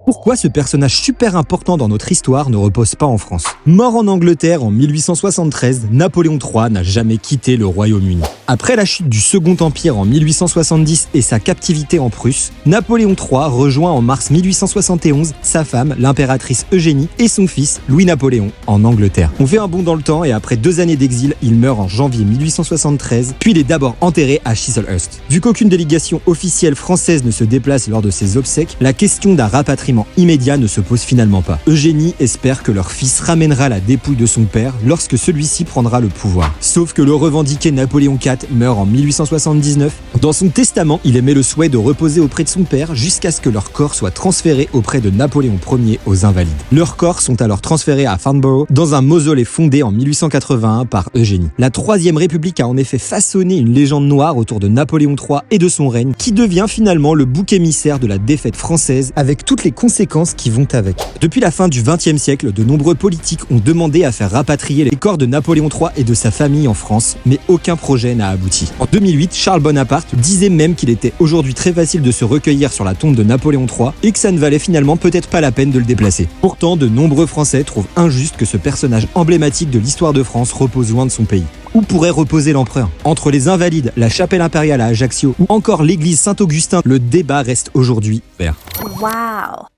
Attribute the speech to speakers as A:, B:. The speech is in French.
A: Pourquoi ce personnage super important dans notre histoire ne repose pas en France? Mort en Angleterre en 1873, Napoléon III n'a jamais quitté le Royaume-Uni. Après la chute du Second Empire en 1870 et sa captivité en Prusse, Napoléon III rejoint en mars 1871 sa femme, l'impératrice Eugénie, et son fils, Louis-Napoléon, en Angleterre. On fait un bond dans le temps et après 2 années d'exil, il meurt en janvier 1873, puis il est d'abord enterré à Chislehurst. Vu qu'aucune délégation officielle française ne se déplace lors de ses obsèques, la question d'un rapatriement immédiat ne se pose finalement pas. Eugénie espère que leur fils ramènera la dépouille de son père lorsque celui-ci prendra le pouvoir. Sauf que le revendiqué Napoléon IV meurt en 1879. Dans son testament, il émet le souhait de reposer auprès de son père jusqu'à ce que leur corps soit transféré auprès de Napoléon Ier aux Invalides. Leurs corps sont alors transférés à Farnborough dans un mausolée fondé en 1881 par Eugénie. La Troisième République a en effet façonné une légende noire autour de Napoléon III et de son règne qui devient finalement le bouc émissaire de la défaite française avec toutes les conséquences qui vont avec. Depuis la fin du XXe siècle, de nombreux politiques ont demandé à faire rapatrier les corps de Napoléon III et de sa famille en France, mais aucun projet n'a abouti. En 2008, Charles Bonaparte disait même qu'il était aujourd'hui très facile de se recueillir sur la tombe de Napoléon III et que ça ne valait finalement peut-être pas la peine de le déplacer. Pourtant, de nombreux Français trouvent injuste que ce personnage emblématique de l'histoire de France repose loin de son pays. Où pourrait reposer l'empereur? Entre les Invalides, la chapelle impériale à Ajaccio ou encore l'église Saint-Augustin, le débat reste aujourd'hui ouvert.
B: Wow!